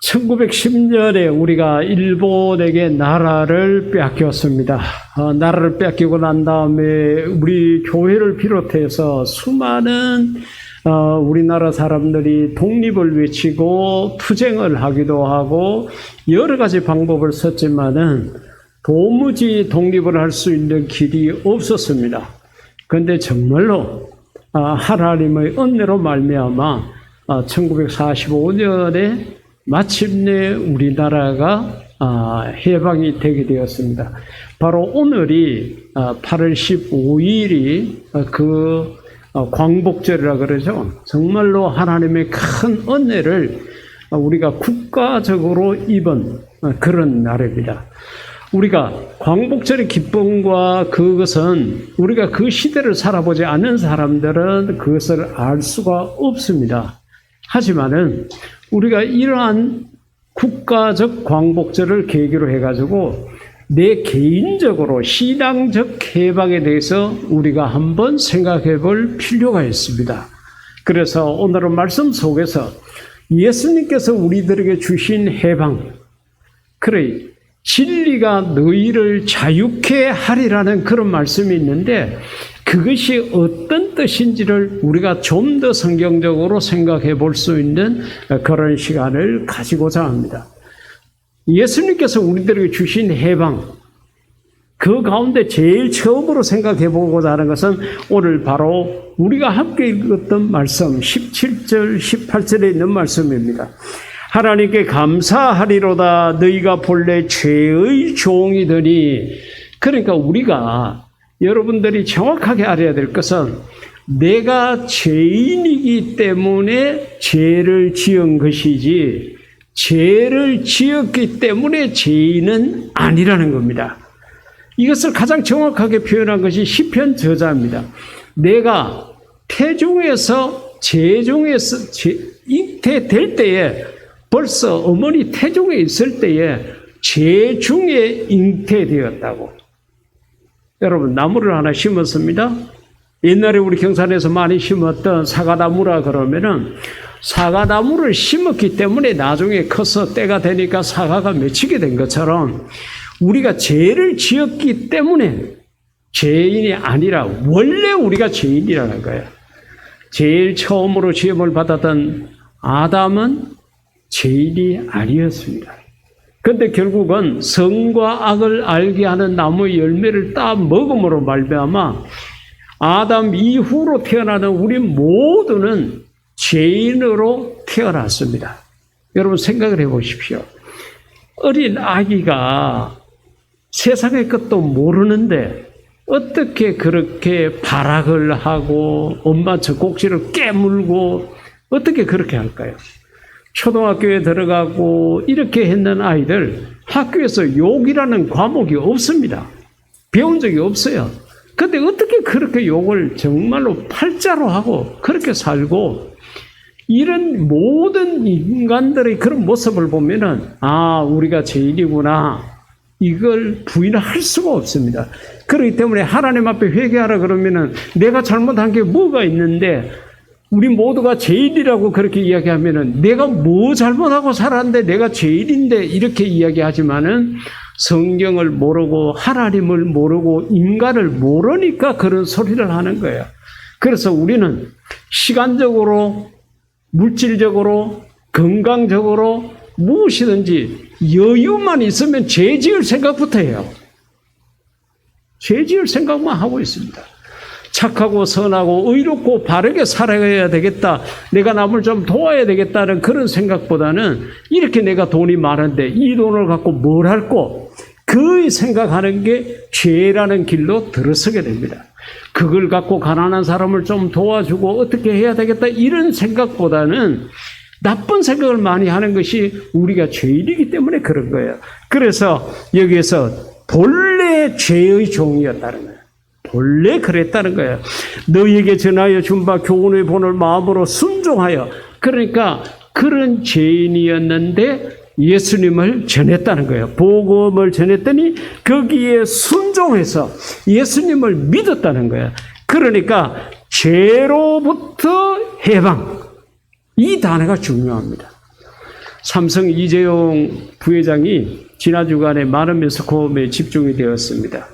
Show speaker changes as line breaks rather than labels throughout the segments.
1910년에 우리가 일본에게 나라를 뺏겼습니다. 나라를 뺏기고 난 다음에 우리 교회를 비롯해서 수많은 우리나라 사람들이 독립을 외치고 투쟁을 하기도 하고 여러 가지 방법을 썼지만은 도무지 독립을 할 수 있는 길이 없었습니다. 그런데 정말로 하나님의 은혜로 말미암아 1945년에 마침내 우리나라가 해방이 되게 되었습니다. 바로 오늘이 8월 15일이 그 광복절이라 그러죠. 정말로 하나님의 큰 은혜를 우리가 국가적으로 입은 그런 날입니다. 우리가 광복절의 기쁨과 그것은 우리가 그 시대를 살아보지 않은 사람들은 그것을 알 수가 없습니다. 하지만은 우리가 이러한 국가적 광복절을 계기로 해가지고 내 개인적으로 신앙적 해방에 대해서 우리가 한번 생각해 볼 필요가 있습니다. 그래서 오늘은 말씀 속에서 예수님께서 우리들에게 주신 해방, 그래 진리가 너희를 자유케 하리라는 그런 말씀이 있는데 그것이 어떤 뜻인지를 우리가 좀 더 성경적으로 생각해 볼 수 있는 그런 시간을 가지고자 합니다. 예수님께서 우리들에게 주신 해방, 그 가운데 제일 처음으로 생각해 보고자 하는 것은 오늘 바로 우리가 함께 읽었던 말씀 17절, 18절에 있는 말씀입니다. 하나님께 감사하리로다 너희가 본래 죄의 종이더니. 그러니까 우리가 여러분들이 정확하게 알아야 될 것은 내가 죄인이기 때문에 죄를 지은 것이지 죄를 지었기 때문에 죄인은 아니라는 겁니다. 이것을 가장 정확하게 표현한 것이 시편 저자입니다. 내가 태중에서 재중에서 잉태될 때에 벌써 어머니 태중에 있을 때에 재중에 잉태되었다고. 여러분 나무를 하나 심었습니다. 옛날에 우리 경산에서 많이 심었던 사과나무라 그러면은 사과나무를 심었기 때문에 나중에 커서 때가 되니까 사과가 맺히게 된 것처럼 우리가 죄를 지었기 때문에 죄인이 아니라 원래 우리가 죄인이라는 거예요. 제일 처음으로 지음을 받았던 아담은 죄인이 아니었습니다. 그런데 결국은 선과 악을 알게 하는 나무의 열매를 따 먹음으로 말미암아 아담 이후로 태어나는 우리 모두는 죄인으로 태어났습니다. 여러분 생각을 해보십시오. 어린 아기가 세상의 것도 모르는데 어떻게 그렇게 발악을 하고 엄마 젖꼭지를 깨물고 어떻게 그렇게 할까요? 초등학교에 들어가고 이렇게 했는 아이들 학교에서 욕이라는 과목이 없습니다. 배운 적이 없어요. 근데 어떻게 그렇게 욕을 정말로 팔자로 하고 그렇게 살고 이런 모든 인간들의 그런 모습을 보면은 우리가 죄인이구나 이걸 부인할 수가 없습니다. 그렇기 때문에 하나님 앞에 회개하라 그러면은 내가 잘못한 게 뭐가 있는데 우리 모두가 죄인이라고 그렇게 이야기하면은 내가 뭐 잘못하고 살았는데 내가 죄인인데 이렇게 이야기하지만은 성경을 모르고 하나님을 모르고 인간을 모르니까 그런 소리를 하는 거예요. 그래서 우리는 시간적으로 물질적으로 건강적으로 무엇이든지 여유만 있으면 죄 지을 생각부터 해요. 죄 지을 생각만 하고 있습니다. 착하고 선하고 의롭고 바르게 살아야 되겠다. 내가 남을 좀 도와야 되겠다는 그런 생각보다는 이렇게 내가 돈이 많은데 이 돈을 갖고 뭘 할꼬? 그 생각하는 게 죄라는 길로 들어서게 됩니다. 그걸 갖고 가난한 사람을 좀 도와주고 어떻게 해야 되겠다 이런 생각보다는 나쁜 생각을 많이 하는 것이 우리가 죄인이기 때문에 그런 거예요. 그래서 여기에서 본래 죄의 종이었다는 거예요. 본래 그랬다는 거예요. 너희에게 전하여 준 바 교훈의 본을 마음으로 순종하여. 그러니까 그런 죄인이었는데 예수님을 전했다는 거예요. 복음을 전했더니 거기에 순종해서 예수님을 믿었다는 거예요. 그러니까 죄로부터 해방. 이 단어가 중요합니다. 삼성 이재용 부회장이 지난 주간에 많은 매스컴에 집중이 되었습니다.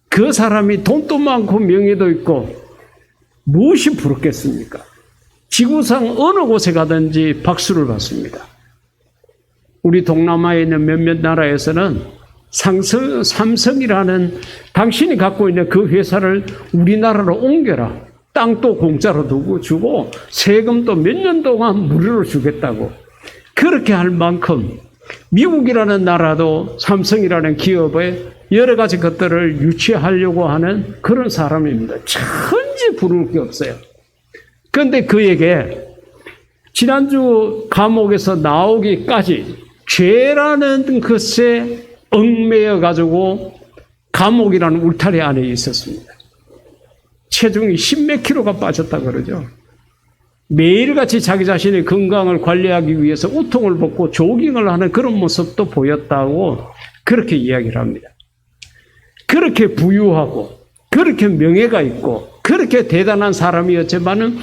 그 사람이 돈도 많고 명예도 있고 무엇이 부럽겠습니까? 지구상 어느 곳에 가든지 박수를 받습니다. 우리 동남아에 있는 몇몇 나라에서는 삼성이라는 당신이 갖고 있는 그 회사를 우리나라로 옮겨라. 땅도 공짜로 주고 세금도 몇 년 동안 무료로 주겠다고. 그렇게 할 만큼 미국이라는 나라도 삼성이라는 기업에 여러 가지 것들을 유치하려고 하는 그런 사람입니다. 천지 부를 게 없어요. 그런데 그에게 지난주 감옥에서 나오기까지 죄라는 것에 얽매여 가지고 감옥이라는 울타리 안에 있었습니다. 체중이 10몇 킬로가 빠졌다 그러죠. 매일같이 자기 자신의 건강을 관리하기 위해서 우통을 벗고 조깅을 하는 그런 모습도 보였다고 그렇게 이야기를 합니다. 그렇게 부유하고 그렇게 명예가 있고 그렇게 대단한 사람이었지만은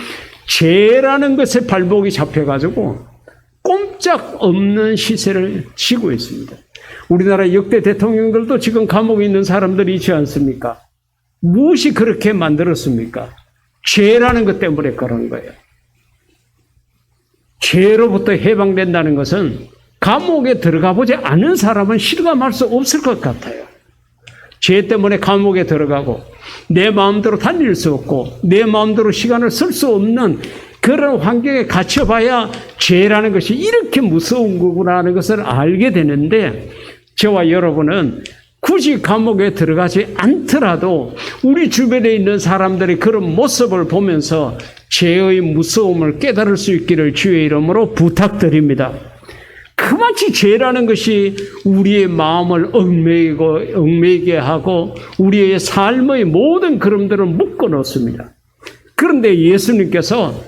죄라는 것에 발목이 잡혀가지고 꼼짝없는 시세를 지고 있습니다. 우리나라 역대 대통령들도 지금 감옥에 있는 사람들이 있지 않습니까? 무엇이 그렇게 만들었습니까? 죄라는 것 때문에 그런 거예요. 죄로부터 해방된다는 것은 감옥에 들어가 보지 않은 사람은 실감할 수 없을 것 같아요. 죄 때문에 감옥에 들어가고 내 마음대로 다닐 수 없고 내 마음대로 시간을 쓸 수 없는 그런 환경에 갇혀봐야 죄라는 것이 이렇게 무서운 거구나 하는 것을 알게 되는데 저와 여러분은 굳이 감옥에 들어가지 않더라도 우리 주변에 있는 사람들의 그런 모습을 보면서 죄의 무서움을 깨달을 수 있기를 주의 이름으로 부탁드립니다. 그만치 죄라는 것이 우리의 마음을 얽매이게 하고 우리의 삶의 모든 걸음들을 묶어 놓습니다. 그런데 예수님께서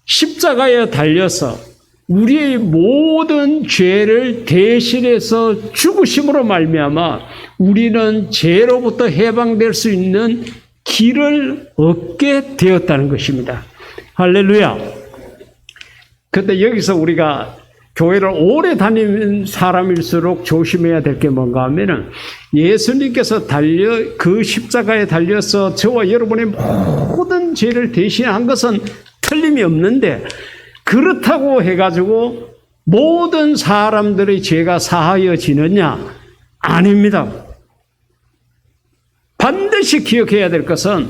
십자가에 달려서 우리의 모든 죄를 대신해서 죽으심으로 말미암아 우리는 죄로부터 해방될 수 있는 길을 얻게 되었다는 것입니다. 할렐루야. 그런데 여기서 우리가 교회를 오래 다니는 사람일수록 조심해야 될 게 뭔가 하면은 예수님께서 그 십자가에 달려서 저와 여러분의 모든 죄를 대신한 것은 틀림이 없는데 그렇다고 해가지고 모든 사람들의 죄가 사하여지느냐? 아닙니다. 반드시 기억해야 될 것은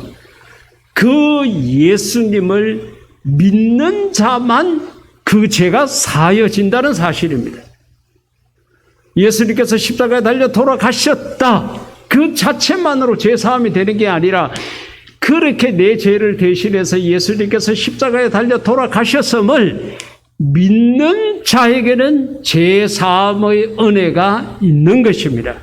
그 예수님을 믿는 자만 그 죄가 사하여진다는 사실입니다. 예수님께서 십자가에 달려 돌아가셨다. 그 자체만으로 죄사함이 되는 게 아니라 그렇게 내 죄를 대신해서 예수님께서 십자가에 달려 돌아가셨음을 믿는 자에게는 죄사함의 은혜가 있는 것입니다.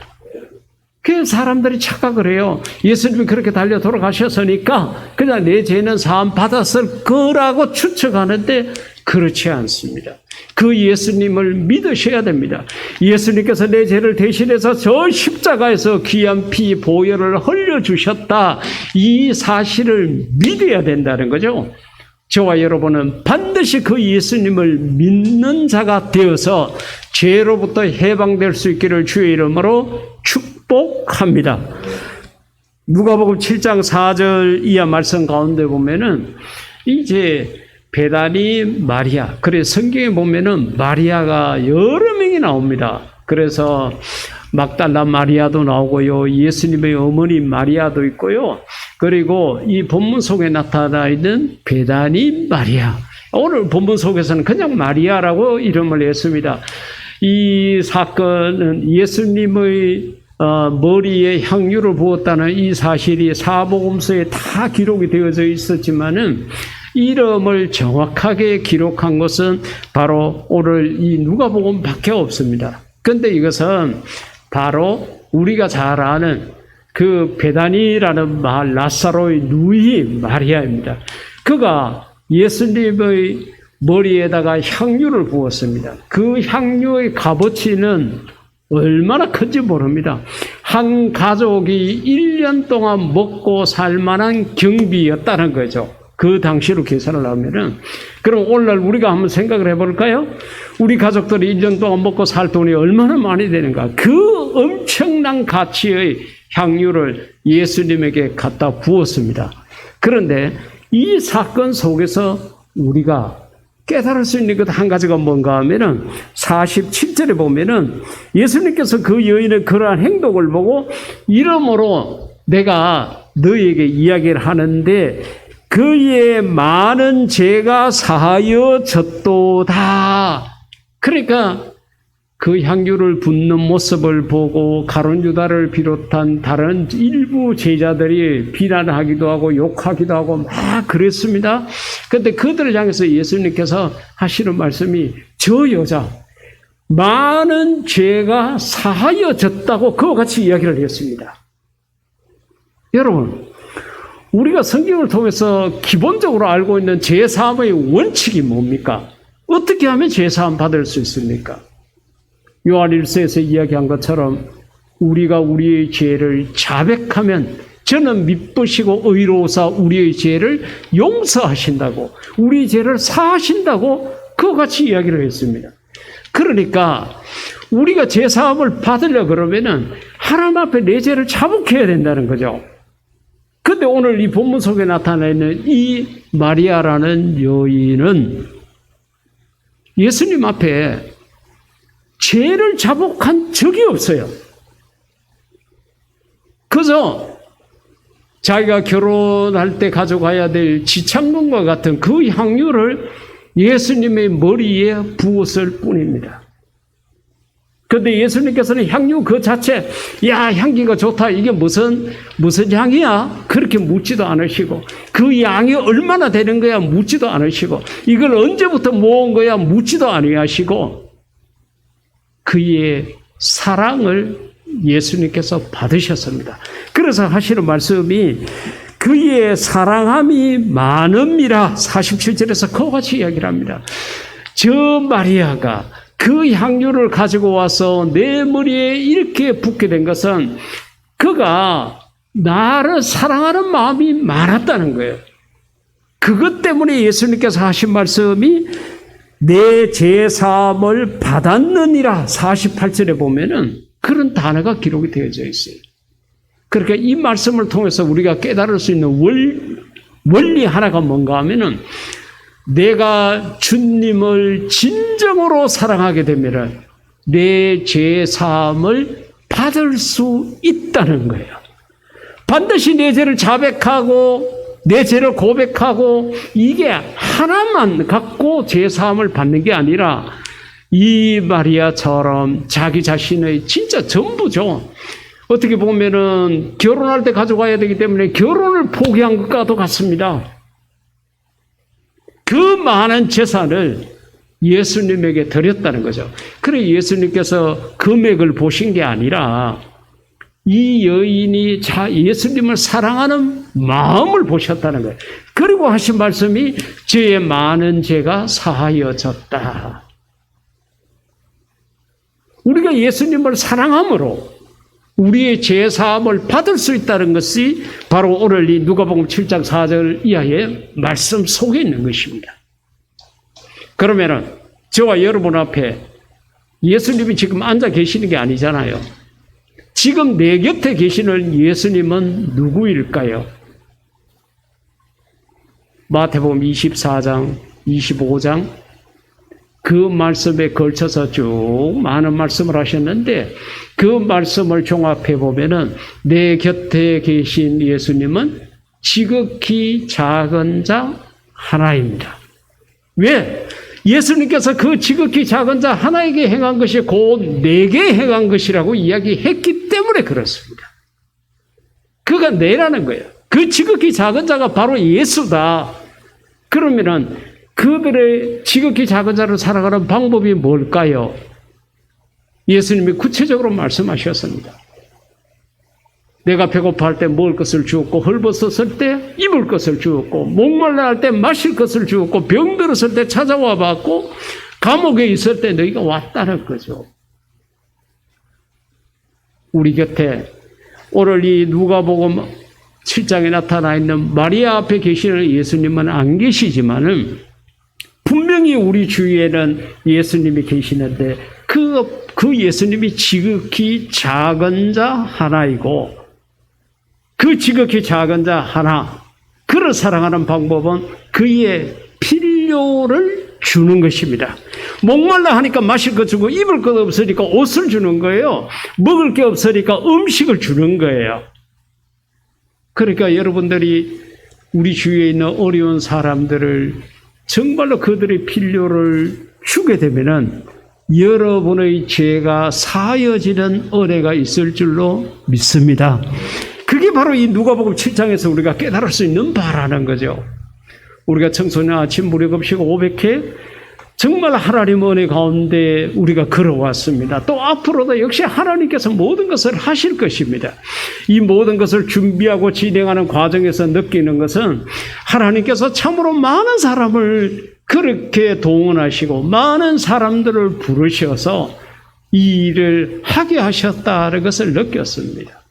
그 사람들이 착각을 해요. 예수님이 그렇게 달려 돌아가셨으니까 그냥 내 죄는 사함 받았을 거라고 추측하는데 그렇지 않습니다. 그 예수님을 믿으셔야 됩니다. 예수님께서 내 죄를 대신해서 저 십자가에서 귀한 피 보혈을 흘려주셨다. 이 사실을 믿어야 된다는 거죠. 저와 여러분은 반드시 그 예수님을 믿는 자가 되어서 죄로부터 해방될 수 있기를 주의 이름으로 축복합니다. 누가복음 7장 4절 이하 말씀 가운데 보면은 이제 베다니 마리아. 그래서 성경에 보면은 마리아가 여러 명이 나옵니다. 그래서 막달라 마리아도 나오고요. 예수님의 어머니 마리아도 있고요. 그리고 이 본문 속에 나타나 있는 베다니 마리아. 오늘 본문 속에서는 그냥 마리아라고 이름을 했습니다. 이 사건은 예수님의 머리에 향유를 부었다는 이 사실이 사복음서에 다 기록이 되어져 있었지만은 이름을 정확하게 기록한 것은 바로 오늘 이 누가복음밖에 없습니다. 그런데 이것은 바로 우리가 잘 아는 그 베다니라는 마을 라사로의 누이 마리아입니다. 그가 예수님의 머리에다가 향유를 부었습니다. 그 향유의 값어치는 얼마나 큰지 모릅니다. 한 가족이 1년 동안 먹고 살 만한 경비였다는 거죠. 그 당시로 계산을 하면은, 그럼 오늘날 우리가 한번 생각을 해볼까요? 우리 가족들이 1년 동안 먹고 살 돈이 얼마나 많이 되는가? 그 엄청난 가치의 향유를 예수님에게 갖다 부었습니다. 그런데 이 사건 속에서 우리가 깨달을 수 있는 것 한 가지가 뭔가 하면은 47절에 보면은 예수님께서 그 여인의 그러한 행동을 보고 이러므로 내가 너희에게 이야기를 하는데 그의 많은 죄가 사하여졌도다. 그러니까 그 향유를 붓는 모습을 보고 가룟 유다를 비롯한 다른 일부 제자들이 비난하기도 하고 욕하기도 하고 막 그랬습니다. 그런데 그들을 향해서 예수님께서 하시는 말씀이 저 여자 많은 죄가 사하여졌다고 그와 같이 이야기를 했습니다. 여러분, 우리가 성경을 통해서 기본적으로 알고 있는 죄사함의 원칙이 뭡니까? 어떻게 하면 죄사함 받을 수 있습니까? 요한 1서에서 이야기한 것처럼 우리가 우리의 죄를 자백하면 저는 미쁘시고 의로우사 우리의 죄를 용서하신다고, 우리의 죄를 사하신다고 그와 같이 이야기를 했습니다. 그러니까 우리가 죄사함을 받으려 그러면은 하나님 앞에 내 죄를 자복해야 된다는 거죠. 근데 오늘 이 본문 속에 나타나 있는 이 마리아라는 여인은 예수님 앞에 죄를 자복한 적이 없어요. 그저 자기가 결혼할 때 가져가야 될 지창금과 같은 그 향유를 예수님의 머리에 부었을 뿐입니다. 그런데 예수님께서는 향유 그 자체, 야, 향기가 좋다, 이게 무슨 향이야? 그렇게 묻지도 않으시고, 그 양이 얼마나 되는 거야? 묻지도 않으시고, 이걸 언제부터 모은 거야? 묻지도 아니하시고, 그의 사랑을 예수님께서 받으셨습니다. 그래서 하시는 말씀이 그의 사랑함이 많음이라 47절에서 그와 같이 이야기를 합니다. 저 마리아가 그 향유를 가지고 와서 내 머리에 이렇게 붓게 된 것은 그가 나를 사랑하는 마음이 많았다는 거예요. 그것 때문에 예수님께서 하신 말씀이 내 죄사함을 받았느니라 48절에 보면은 그런 단어가 기록이 되어져 있어요. 그러니까 이 말씀을 통해서 우리가 깨달을 수 있는 원리 하나가 뭔가 하면은 내가 주님을 진정으로 사랑하게 되면은 내 죄사함을 받을 수 있다는 거예요. 반드시 내 죄를 자백하고 내 죄를 고백하고 이게 하나만 갖고 죄사함을 받는 게 아니라 이 마리아처럼 자기 자신의 진짜 전부죠. 어떻게 보면은 결혼할 때 가져가야 되기 때문에 결혼을 포기한 것과도 같습니다. 그 많은 재산을 예수님에게 드렸다는 거죠. 그래 예수님께서 금액을 보신 게 아니라 이 여인이 예수님을 사랑하는 마음을 보셨다는 거예요. 그리고 하신 말씀이 죄의 많은 죄가 사하여졌다. 우리가 예수님을 사랑함으로 우리의 죄사함을 받을 수 있다는 것이 바로 오늘 이 누가복음 7장 4절 이하의 말씀 속에 있는 것입니다. 그러면은 저와 여러분 앞에 예수님이 지금 앉아 계시는 게 아니잖아요. 지금 내 곁에 계시는 예수님은 누구일까요? 마태복음 24장, 25장 그 말씀에 걸쳐서 쭉 많은 말씀을 하셨는데 그 말씀을 종합해 보면은 내 곁에 계신 예수님은 지극히 작은 자 하나입니다. 왜? 예수님께서 그 지극히 작은 자 하나에게 행한 것이 곧 내게 행한 것이라고 이야기했기 때문에 그렇습니다. 그가 내라는 거예요. 그 지극히 작은 자가 바로 예수다. 그러면은 그들의 지극히 작은 자를 살아가는 방법이 뭘까요? 예수님이 구체적으로 말씀하셨습니다. 내가 배고파할 때 먹을 것을 주었고 헐벗었을 때 입을 것을 주었고 목말라 할 때 마실 것을 주었고 병들었을 때 찾아와 봤고 감옥에 있을 때 너희가 왔다는 거죠. 우리 곁에 오늘 이 누가복음 7장에 나타나 있는 마리아 앞에 계시는 예수님은 안 계시지만은 분명히 우리 주위에는 예수님이 계시는데 그 예수님이 지극히 작은 자 하나이고 그 지극히 작은 자 하나 그를 사랑하는 방법은 그의 필요를 주는 것입니다. 목말라 하니까 마실 것 주고 입을 것 없으니까 옷을 주는 거예요. 먹을 게 없으니까 음식을 주는 거예요. 그러니까 여러분들이 우리 주위에 있는 어려운 사람들을 정말로 그들의 필요를 주게 되면은 여러분의 죄가 사여지는 은혜가 있을 줄로 믿습니다. 그게 바로 이 누가복음 7장에서 우리가 깨달을 수 있는 바라는 거죠. 우리가 청소년 아침 무료급식 500회 정말 하나님 은혜 가운데 우리가 걸어왔습니다. 또 앞으로도 역시 하나님께서 모든 것을 하실 것입니다. 이 모든 것을 준비하고 진행하는 과정에서 느끼는 것은 하나님께서 참으로 많은 사람을 그렇게 동원하시고 많은 사람들을 부르셔서 이 일을 하게 하셨다는 것을 느꼈습니다.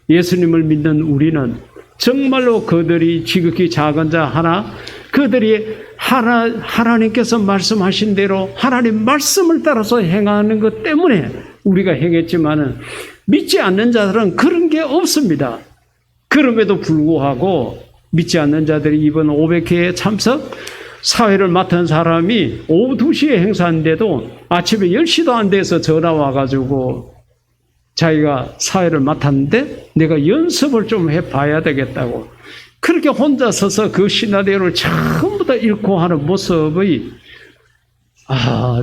예수님을 믿는 우리는 정말로 그들이 지극히 작은 자 하나, 그들이 하나님께서 말씀하신 대로 하나님 말씀을 따라서 행하는 것 때문에 우리가 행했지만은 믿지 않는 자들은 그런 게 없습니다. 그럼에도 불구하고 믿지 않는 자들이 이번 500회에 참석 사회를 맡은 사람이 오후 2시에 행사인데도 아침에 10시도 안 돼서 전화 와가지고 자기가 사회를 맡았는데 내가 연습을 좀 해봐야 되겠다고 그렇게 혼자 서서 그 시나리오를 전부 다 읽고 하는 모습이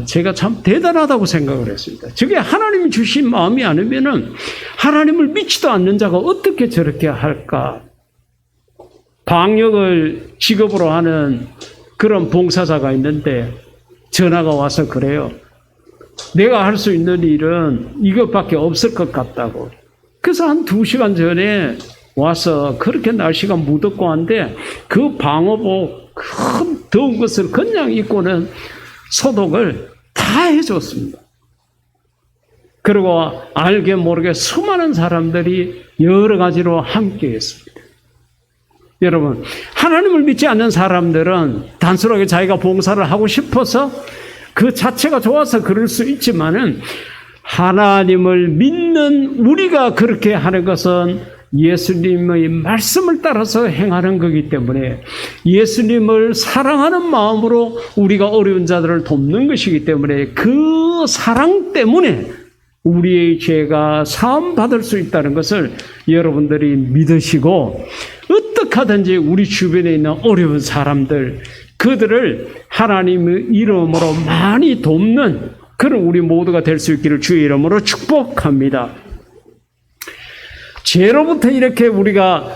제가 참 대단하다고 생각을 했습니다. 저게 하나님이 주신 마음이 아니면은 하나님을 믿지도 않는 자가 어떻게 저렇게 할까? 방역을 직업으로 하는 그런 봉사자가 있는데 전화가 와서 그래요. 내가 할 수 있는 일은 이것밖에 없을 것 같다고. 그래서 한 2시간 전에 와서 그렇게 날씨가 무덥고 한데 그 방호복 큰 더운 것을 그냥 입고는 소독을 다 해줬습니다. 그리고 알게 모르게 수많은 사람들이 여러 가지로 함께 했습니다. 여러분, 하나님을 믿지 않는 사람들은 단순하게 자기가 봉사를 하고 싶어서 그 자체가 좋아서 그럴 수 있지만은 하나님을 믿는 우리가 그렇게 하는 것은 예수님의 말씀을 따라서 행하는 거기 때문에 예수님을 사랑하는 마음으로 우리가 어려운 자들을 돕는 것이기 때문에 그 사랑 때문에 우리의 죄가 사함받을 수 있다는 것을 여러분들이 믿으시고 어떻게 하든지 우리 주변에 있는 어려운 사람들 그들을 하나님의 이름으로 많이 돕는 그런 우리 모두가 될 수 있기를 주의 이름으로 축복합니다. 죄로부터 이렇게 우리가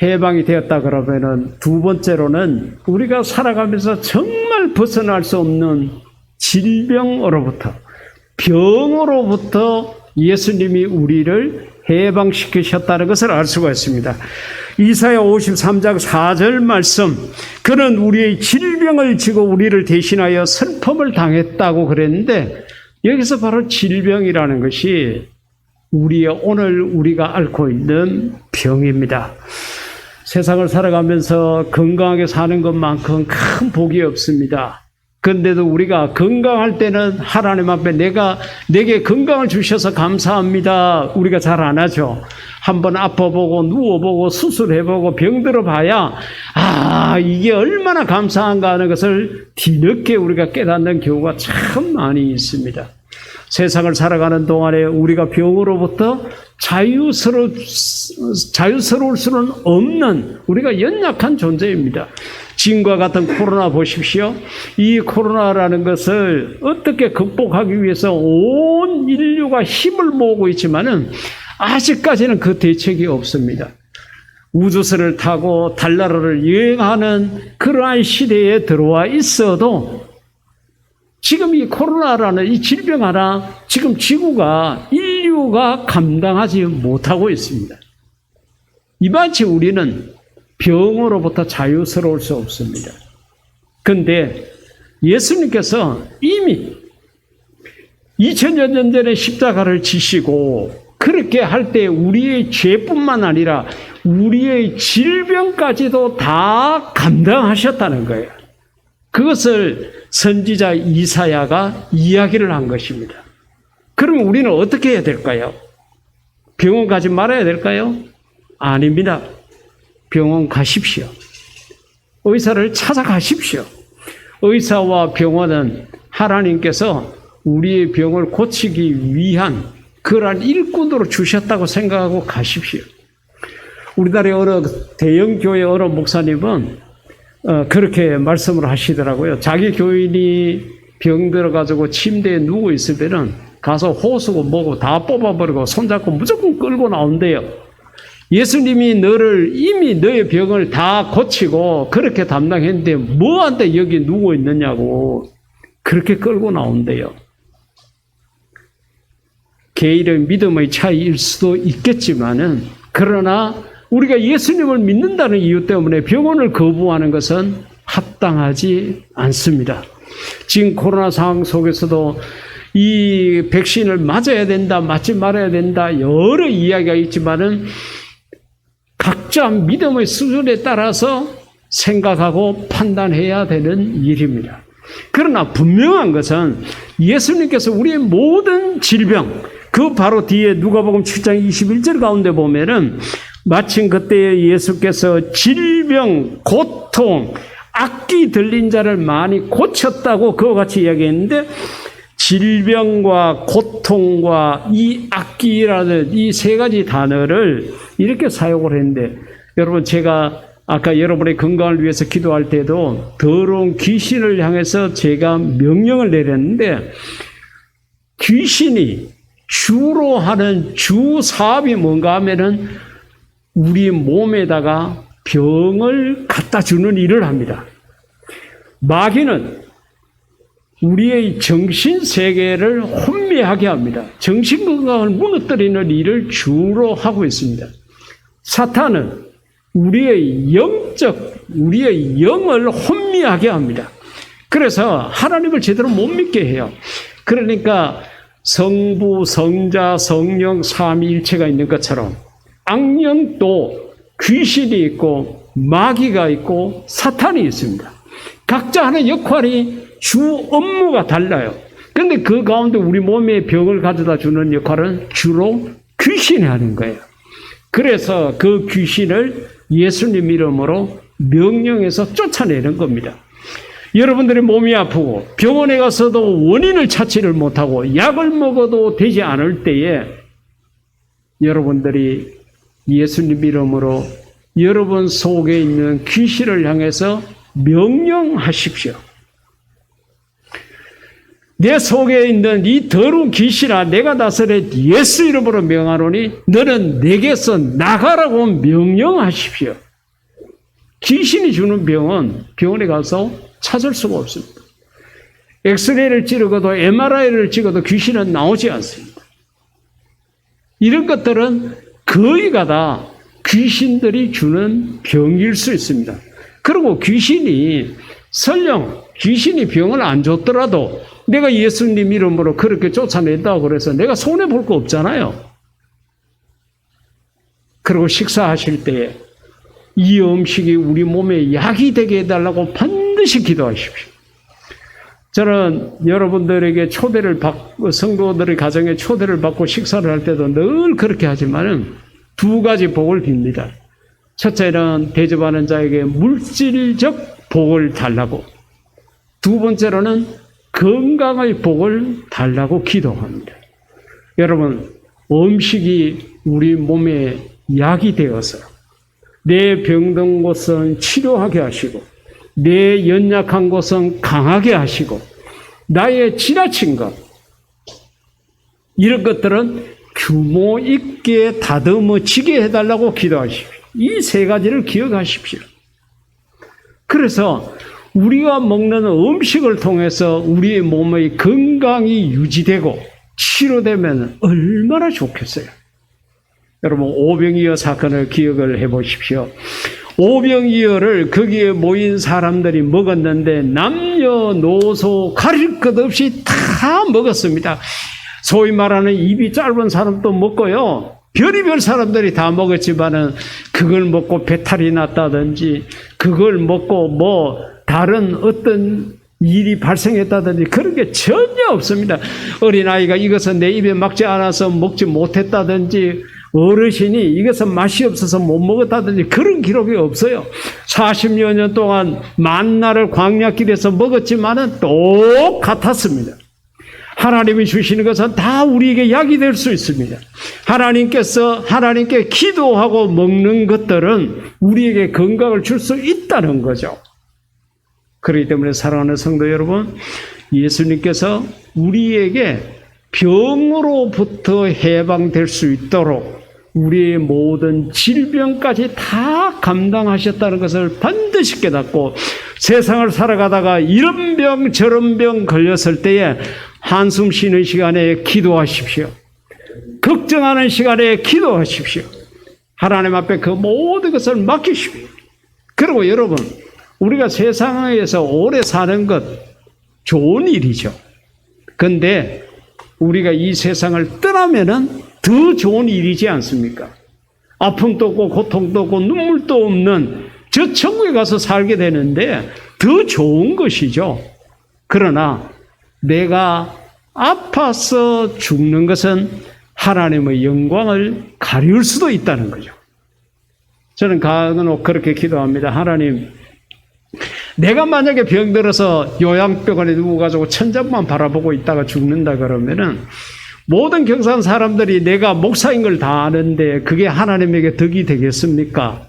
해방이 되었다 그러면은 두 번째로는 우리가 살아가면서 정말 벗어날 수 없는 질병으로부터 병으로부터 예수님이 우리를 해방시키셨다는 것을 알 수가 있습니다. 이사야 53장 4절 말씀, 그는 우리의 질병을 지고 우리를 대신하여 슬픔을 당했다고 그랬는데 여기서 바로 질병이라는 것이 우리의 오늘 우리가 앓고 있는 병입니다. 세상을 살아가면서 건강하게 사는 것만큼 큰 복이 없습니다. 그런데도 우리가 건강할 때는 하나님 앞에 내게 건강을 주셔서 감사합니다. 우리가 잘 안 하죠. 한번 아파보고 누워보고 수술해보고 병들어 봐야 이게 얼마나 감사한가 하는 것을 뒤늦게 우리가 깨닫는 경우가 참 많이 있습니다. 세상을 살아가는 동안에 우리가 병으로부터 자유스러울 수는 없는 우리가 연약한 존재입니다. 지금과 같은 코로나 보십시오. 이 코로나라는 것을 어떻게 극복하기 위해서 온 인류가 힘을 모으고 있지만은 아직까지는 그 대책이 없습니다. 우주선을 타고 달나라를 여행하는 그러한 시대에 들어와 있어도 지금 이 코로나라는 이 질병 하나 지금 지구가 인류가 감당하지 못하고 있습니다. 이같이 우리는 병으로부터 자유스러울 수 없습니다. 그런데 예수님께서 이미 2000년 전에 십자가를 지시고 그렇게 할 때 우리의 죄뿐만 아니라 우리의 질병까지도 다 감당하셨다는 거예요. 그것을 선지자 이사야가 이야기를 한 것입니다. 그럼 우리는 어떻게 해야 될까요? 병원 가지 말아야 될까요? 아닙니다. 병원 가십시오. 의사를 찾아가십시오. 의사와 병원은 하나님께서 우리의 병을 고치기 위한 그러한 일꾼으로 주셨다고 생각하고 가십시오. 우리나라의 어느 대형 교회 어느 목사님은 그렇게 말씀을 하시더라고요. 자기 교인이 병 들어가지고 침대에 누워 있으면은 가서 호수고 뭐고 다 뽑아버리고 손잡고 무조건 끌고 나온대요. 예수님이 이미 너의 병을 다 고치고 그렇게 담당했는데 뭐한테 여기 누워 있느냐고 그렇게 끌고 나온대요. 개인의 믿음의 차이일 수도 있겠지만은 그러나 우리가 예수님을 믿는다는 이유 때문에 병원을 거부하는 것은 합당하지 않습니다. 지금 코로나 상황 속에서도 이 백신을 맞아야 된다, 맞지 말아야 된다 여러 이야기가 있지만은 각자 믿음의 수준에 따라서 생각하고 판단해야 되는 일입니다. 그러나 분명한 것은 예수님께서 우리의 모든 질병, 그 바로 뒤에 누가복음 7장 21절 가운데 보면은 마침 그때에 예수께서 질병, 고통, 악기 들린 자를 많이 고쳤다고 그와 같이 이야기했는데 질병과 고통과 이 악기라는 이 세 가지 단어를 이렇게 사용을 했는데 여러분 제가 아까 여러분의 건강을 위해서 기도할 때도 더러운 귀신을 향해서 제가 명령을 내렸는데 귀신이 주로 하는 주 사업이 뭔가 하면은 우리 몸에다가 병을 갖다 주는 일을 합니다. 마귀는 우리의 정신세계를 혼미하게 합니다. 정신건강을 무너뜨리는 일을 주로 하고 있습니다. 사탄은 우리의 영을 혼미하게 합니다. 그래서 하나님을 제대로 못 믿게 해요. 그러니까 성부, 성자, 성령, 삼위일체가 있는 것처럼 악령도 귀신이 있고 마귀가 있고 사탄이 있습니다. 각자 하는 역할이 주 업무가 달라요. 그런데 그 가운데 우리 몸에 병을 가져다 주는 역할은 주로 귀신이 하는 거예요. 그래서 그 귀신을 예수님 이름으로 명령해서 쫓아내는 겁니다. 여러분들의 몸이 아프고 병원에 가서도 원인을 찾지를 못하고 약을 먹어도 되지 않을 때에 여러분들이 예수님 이름으로 여러분 속에 있는 귀신을 향해서 명령하십시오. 내 속에 있는 이 더러운 귀신아 내가 나서렛 예수 이름으로 명하노니 너는 내게서 나가라고 명령하십시오. 귀신이 주는 병은 병원에 가서 찾을 수가 없습니다. 엑스레이를 찍어도 MRI를 찍어도 귀신은 나오지 않습니다. 이런 것들은 거의가 다 귀신들이 주는 병일 수 있습니다. 그리고 설령 귀신이 병을 안 줬더라도 내가 예수님 이름으로 그렇게 쫓아낸다고 그래서 내가 손해볼 거 없잖아요. 그리고 식사하실 때에 이 음식이 우리 몸에 약이 되게 해달라고 반드시 기도하십시오. 저는 여러분들에게 성도들의 가정에 초대를 받고 식사를 할 때도 늘 그렇게 하지만은 두 가지 복을 빕니다. 첫째는 대접하는 자에게 물질적 복을 달라고, 두 번째로는 건강의 복을 달라고 기도합니다. 여러분, 음식이 우리 몸에 약이 되어서 내 병든 곳은 치료하게 하시고 내 연약한 곳은 강하게 하시고 나의 지나친 것 이런 것들은 규모 있게 다듬어지게 해달라고 기도하십시오. 이 세 가지를 기억하십시오. 그래서 우리가 먹는 음식을 통해서 우리의 몸의 건강이 유지되고 치료되면 얼마나 좋겠어요. 여러분 오병이어 사건을 기억을 해보십시오. 오병이어를 거기에 모인 사람들이 먹었는데 남녀노소 가릴 것 없이 다 먹었습니다. 소위 말하는 입이 짧은 사람도 먹고요. 별의별 사람들이 다 먹었지만은 그걸 먹고 배탈이 났다든지 그걸 먹고 뭐 다른 어떤 일이 발생했다든지 그런 게 전혀 없습니다. 어린아이가 이것은 내 입에 맞지 않아서 먹지 못했다든지 어르신이 이것은 맛이 없어서 못 먹었다든지 그런 기록이 없어요. 40여 년 동안 만나를 광야길에서 먹었지만은 똑같았습니다. 하나님이 주시는 것은 다 우리에게 약이 될 수 있습니다. 하나님께 기도하고 먹는 것들은 우리에게 건강을 줄 수 있다는 거죠. 그렇기 때문에 사랑하는 성도 여러분, 예수님께서 우리에게 병으로부터 해방될 수 있도록 우리의 모든 질병까지 다 감당하셨다는 것을 반드시 깨닫고 세상을 살아가다가 이런 병 저런 병 걸렸을 때에 한숨 쉬는 시간에 기도하십시오. 걱정하는 시간에 기도하십시오. 하나님 앞에 그 모든 것을 맡기십시오. 그리고 여러분, 우리가 세상에서 오래 사는 것 좋은 일이죠. 그런데 우리가 이 세상을 떠나면은 더 좋은 일이지 않습니까? 아픔도 없고 고통도 없고 눈물도 없는 저 천국에 가서 살게 되는데 더 좋은 것이죠. 그러나 내가 아파서 죽는 것은 하나님의 영광을 가리울 수도 있다는 거죠. 저는 간혹 그렇게 기도합니다. 하나님, 내가 만약에 병들어서 요양병원에 누워가지고 천장만 바라보고 있다가 죽는다 그러면은 모든 경산 사람들이 내가 목사인 걸 다 아는데 그게 하나님에게 덕이 되겠습니까?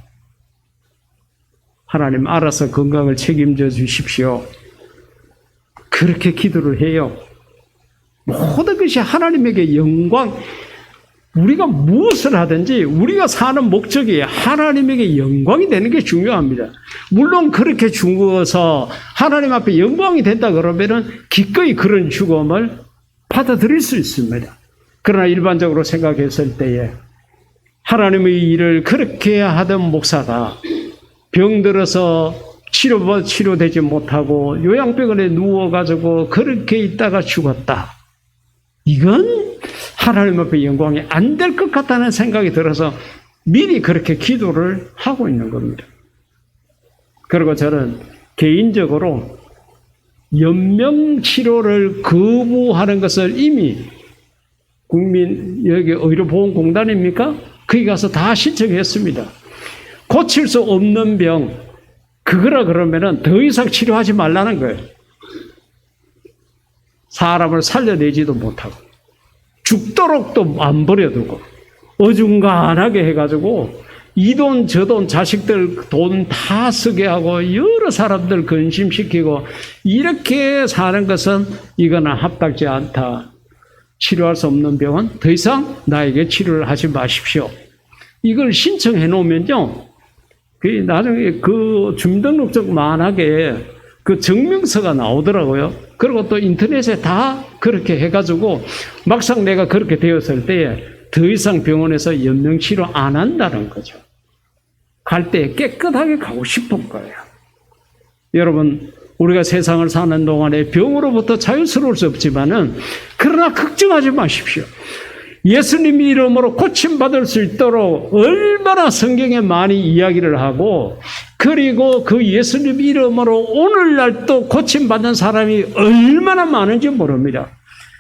하나님 알아서 건강을 책임져 주십시오. 그렇게 기도를 해요. 모든 것이 하나님에게 영광, 우리가 무엇을 하든지 우리가 사는 목적이 하나님에게 영광이 되는 게 중요합니다. 물론 그렇게 죽어서 하나님 앞에 영광이 된다 그러면은 기꺼이 그런 죽음을 받아들일 수 있습니다. 그러나 일반적으로 생각했을 때에 하나님의 일을 그렇게 하던 목사가 병들어서 치료되지 못하고 요양병원에 누워가지고 그렇게 있다가 죽었다. 이건 하나님 앞에 영광이 안 될 것 같다는 생각이 들어서 미리 그렇게 기도를 하고 있는 겁니다. 그리고 저는 개인적으로 연명치료를 거부하는 것을 이미 여기 의료보험공단입니까? 거기 가서 다 신청했습니다. 고칠 수 없는 병, 그거라 그러면은 더 이상 치료하지 말라는 거예요. 사람을 살려내지도 못하고 죽도록 또 안 버려두고 어중간하게 해가지고 이 돈 저 돈 자식들 돈 다 쓰게 하고 여러 사람들 근심시키고 이렇게 사는 것은 이거는 합당치 않다. 치료할 수 없는 병은 더 이상 나에게 치료를 하지 마십시오. 이걸 신청해 놓으면요, 나중에 그 주민등록증 만하게 그 증명서가 나오더라고요. 그리고 또 인터넷에 다 그렇게 해가지고 막상 내가 그렇게 되었을 때에 더 이상 병원에서 연명치료 안 한다는 거죠. 갈 때 깨끗하게 가고 싶은 거예요. 여러분, 우리가 세상을 사는 동안에 병으로부터 자유스러울 수 없지만은 그러나 걱정하지 마십시오. 예수님 이름으로 고침받을 수 있도록 얼마나 성경에 많이 이야기를 하고 그리고 그 예수님 이름으로 오늘날 또 고침받는 사람이 얼마나 많은지 모릅니다.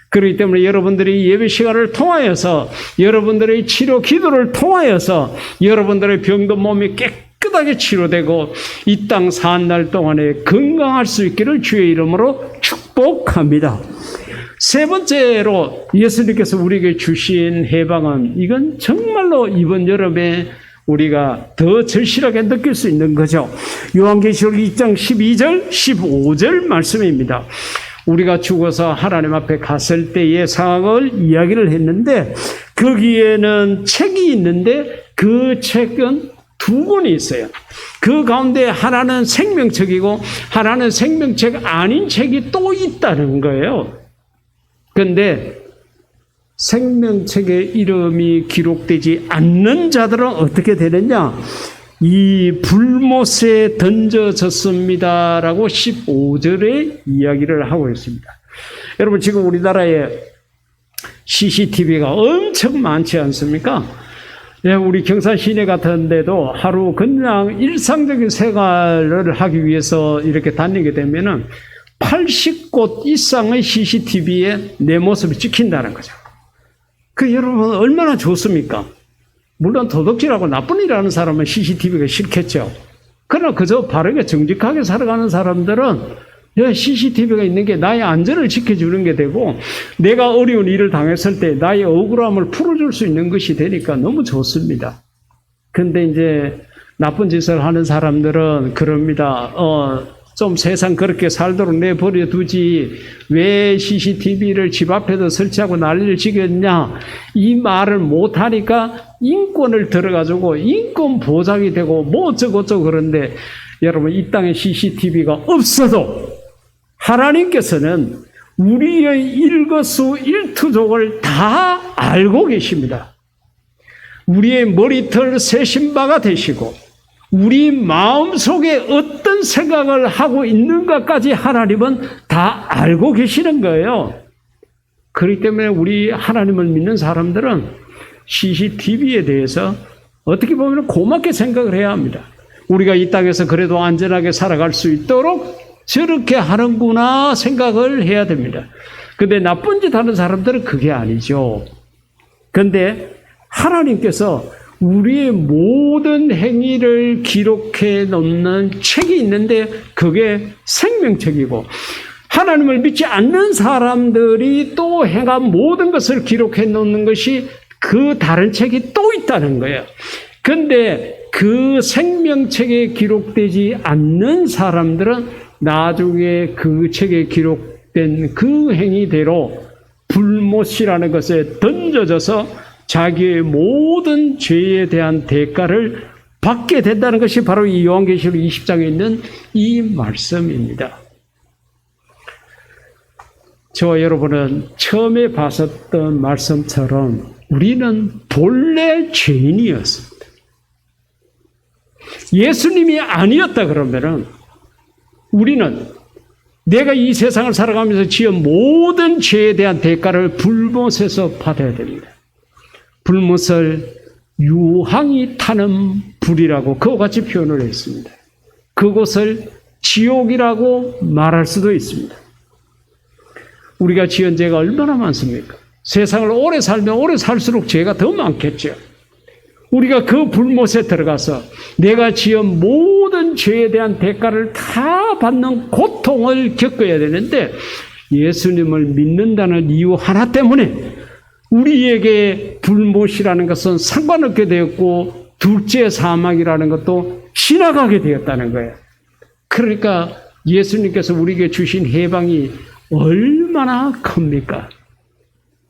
그렇기 때문에 여러분들이 예배 시간을 통하여서 여러분들의 치료 기도를 통하여서 여러분들의 병든 몸이 깨끗하게 치료되고 이 땅 사는 날 동안에 건강할 수 있기를 주의 이름으로 축복합니다. 세 번째로 예수님께서 우리에게 주신 해방은 이건 정말로 이번 여름에 우리가 더 절실하게 느낄 수 있는 거죠. 요한계시록 2장 12절 15절 말씀입니다. 우리가 죽어서 하나님 앞에 갔을 때의 상황을 이야기를 했는데 거기에는 책이 있는데 그 책은 두 권이 있어요. 그 가운데 하나는 생명책이고 하나는 생명책 아닌 책이 또 있다는 거예요. 그런데 생명책의 이름이 기록되지 않는 자들은 어떻게 되느냐? 이 불못에 던져졌습니다라고 15절에 이야기를 하고 있습니다. 여러분, 지금 우리나라에 CCTV가 엄청 많지 않습니까? 예, 우리 경산 시내 같은 데도 하루 그냥 일상적인 생활을 하기 위해서 이렇게 다니게 되면은 80곳 이상의 CCTV에 내 모습이 찍힌다는 거죠. 그 여러분 얼마나 좋습니까? 물론 도둑질하고 나쁜 일 하는 사람은 CCTV가 싫겠죠. 그러나 그저 바르게 정직하게 살아가는 사람들은 CCTV가 있는 게 나의 안전을 지켜주는 게 되고 내가 어려운 일을 당했을 때 나의 억울함을 풀어줄 수 있는 것이 되니까 너무 좋습니다. 근데 이제 나쁜 짓을 하는 사람들은 그럽니다. 좀 세상 그렇게 살도록 내버려 두지 왜 CCTV를 집 앞에도 설치하고 난리를 치겠냐 이 말을 못하니까 인권을 들어가지고 인권 보장이 되고 뭐 어쩌고저쩌고 그런데 여러분 이 땅에 CCTV가 없어도 하나님께서는 우리의 일거수일투족을 다 알고 계십니다. 우리의 머리털 세신 바가 되시고 우리 마음속에 어떤 생각을 하고 있는가까지 하나님은 다 알고 계시는 거예요. 그렇기 때문에 우리 하나님을 믿는 사람들은 CCTV에 대해서 어떻게 보면 고맙게 생각을 해야 합니다. 우리가 이 땅에서 그래도 안전하게 살아갈 수 있도록 저렇게 하는구나 생각을 해야 됩니다. 근데 나쁜 짓 하는 사람들은 그게 아니죠. 근데 하나님께서 우리의 모든 행위를 기록해 놓는 책이 있는데 그게 생명책이고 하나님을 믿지 않는 사람들이 또 행한 모든 것을 기록해 놓는 것이 그 다른 책이 또 있다는 거예요. 근데 그 생명책에 기록되지 않는 사람들은 나중에 그 책에 기록된 그 행위대로 불못이라는 것에 던져져서 자기의 모든 죄에 대한 대가를 받게 된다는 것이 바로 이 요한계시록 20장에 있는 이 말씀입니다. 저와 여러분은 처음에 봤었던 말씀처럼 우리는 본래 죄인이었습니다. 예수님이 아니었다 그러면은 우리는 내가 이 세상을 살아가면서 지은 모든 죄에 대한 대가를 불못에서 받아야 됩니다. 불못을 유황이 타는 불이라고 그와 같이 표현을 했습니다. 그곳을 지옥이라고 말할 수도 있습니다. 우리가 지은 죄가 얼마나 많습니까? 세상을 오래 살면 오래 살수록 죄가 더 많겠죠. 우리가 그 불못에 들어가서 내가 지은 모든 죄에 대한 대가를 다 받는 고통을 겪어야 되는데 예수님을 믿는다는 이유 하나 때문에 우리에게 불못이라는 것은 상관없게 되었고 둘째 사망이라는 것도 지나가게 되었다는 거예요. 그러니까 예수님께서 우리에게 주신 해방이 얼마나 큽니까?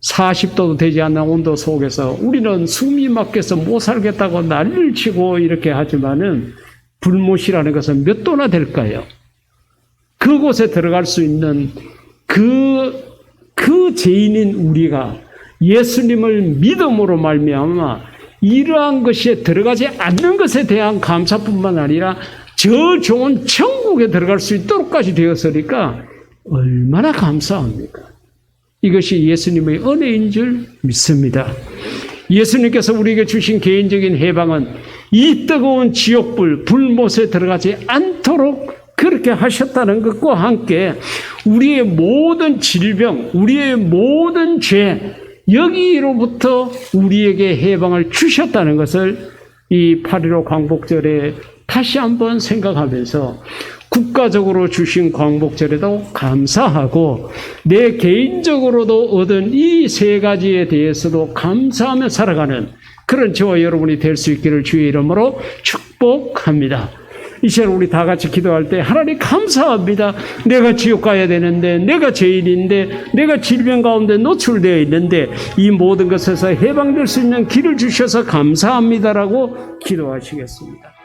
40도도 되지 않는 온도 속에서 우리는 숨이 막혀서 못 살겠다고 난리를 치고 이렇게 하지만은 불못이라는 것은 몇 도나 될까요? 그곳에 들어갈 수 있는 그 죄인인 우리가 예수님을 믿음으로 말미암아 이러한 것에 들어가지 않는 것에 대한 감사뿐만 아니라 저 좋은 천국에 들어갈 수 있도록까지 되었으니까 얼마나 감사합니까? 이것이 예수님의 은혜인 줄 믿습니다. 예수님께서 우리에게 주신 개인적인 해방은 이 뜨거운 지옥불, 불못에 들어가지 않도록 그렇게 하셨다는 것과 함께 우리의 모든 질병, 우리의 모든 죄, 여기로부터 우리에게 해방을 주셨다는 것을 이 8.15 광복절에 다시 한번 생각하면서 국가적으로 주신 광복절에도 감사하고 내 개인적으로도 얻은 이 세 가지에 대해서도 감사하며 살아가는 그런 저와 여러분이 될 수 있기를 주의 이름으로 축복합니다. 이 시간 우리 다 같이 기도할 때 하나님 감사합니다. 내가 지옥 가야 되는데 내가 죄인인데 내가 질병 가운데 노출되어 있는데 이 모든 것에서 해방될 수 있는 길을 주셔서 감사합니다라고 기도하시겠습니다.